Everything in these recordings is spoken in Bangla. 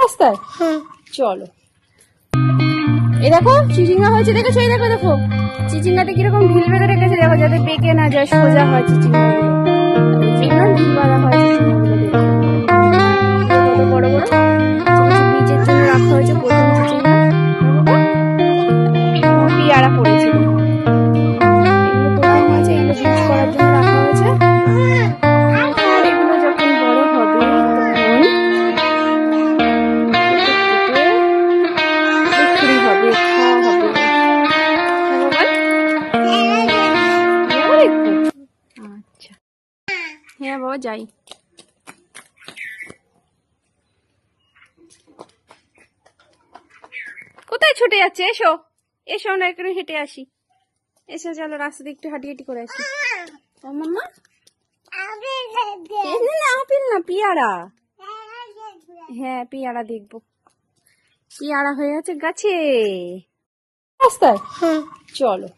রাস্তায় চলো। এই দেখো চিচিঙ্গা হয়েছে, দেখেছো? এই দেখো দেখো চিচিঙ্গাতে কিরকম ঢিল বেঁধে রেখেছে, দেখো যাতে বেঁকে না যায়, সোজা হয় চিচিঙ্গা গুলো। ঢিল বাঁধা হয় চিচিঙ্গা গুলো, কত বড় বড় বীজের জন্য রাখা হয়েছে প্রথম চিচিঙ্গা। পিয়ারা পড়েছিল, এগুলো প্রথম হয়েছে, এগুলো বীজ করার জন্য রাখা হয়েছে। আর এগুলো যখন বড় হবে তখন বিক্রি হবে, খাওয়া হবে। আচ্ছা হ্যাঁ বাবা যাই। কোথায় ছুটে যাচ্ছে? এসো এসো, আমরা একটু হেঁটে আসি। এসো চলো, রাস্তা দিয়ে একটু হাঁটি হাঁটি করে আসি। ও মাম্মা, আপেল না পিয়ারা। হ্যাঁ পিয়ারা দেখবো, পিয়ারা হয়ে আছে গাছে। রাস্তায় চলো।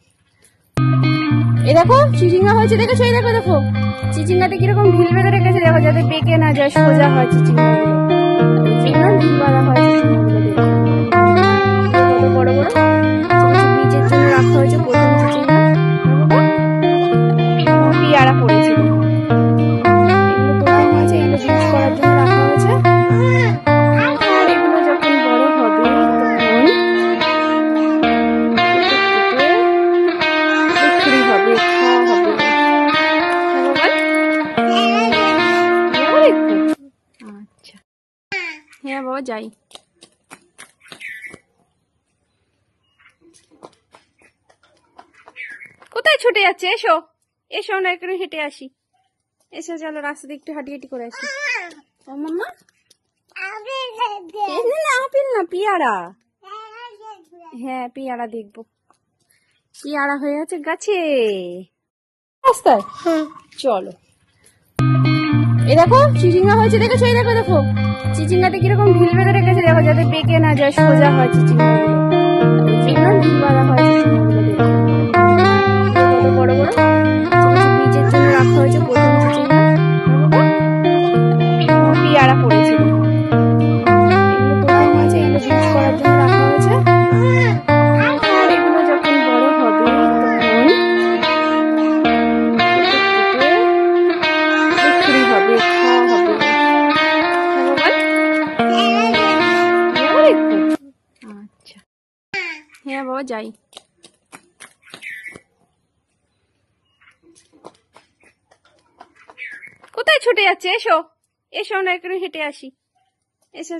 এই দেখো চিচিঙ্গা হয়েছে, দেখেছো? এই দেখো দেখো চিচিঙ্গাতে কিরকম ঢিল বেঁধে রেখেছে, দেখো যাতে বেঁকে না যায়, সোজা হয় চিচিঙ্গা গুলো। ঢিল বাঁধা হয় চিচিঙ্গা গুলো, কত বড় বড় বীজের জন্য রাখা হয়েছে প্রথম চিচিঙ্গা। পিয়ারা পড়েছিল, এগুলো প্রথম হয়েছে, এগুলো বীজ করার জন্য রাখা হয়েছে। আর এগুলো যখন বড় হবে তখন বিক্রি হবে, খাওয়া হবে। আচ্ছা হ্যাঁ বাবা যাই। কোথায় ছুটে যাচ্ছে? এসো এসো, আমরা একটু হেঁটে আসি। এসো চলো, রাস্তা দিয়ে একটু হাঁটি হাঁটি করে আসি। ও মাম্মা, আপেল না পিয়ারা। হ্যাঁ পিয়ারা দেখবো, পিয়ারা হয়ে আছে গাছে। রাস্তায় চলো। এই দেখো চিচিঙ্গা হয়েছে, দেখেছো? এই দেখো দেখো চিচিঙ্গাতে কিরকম ঢিল বেঁধে রেখেছে, দেখো যাতে বেঁকে না যায়, সোজা হয় চিচিঙ্গা গুলো। ঢিল বাঁধা হয় চিচিঙ্গা গুলো, কত বড় বড় বীজের জন্য রাখা হয়েছে প্রথম চিচিঙ্গা। পিয়ারা পড়েছিল, এগুলো প্রথম হয়েছে, এগুলো বীজ করার জন্য রাখা হয়েছে। আর এগুলো যখন বড় হবে তখন বিক্রি হবে, খাওয়া হবে। আচ্ছা হ্যাঁ বাবা যাই। কোথায় ছুটে যাচ্ছে? এসো এসো, আমরা একটু হেঁটে আসি। এসো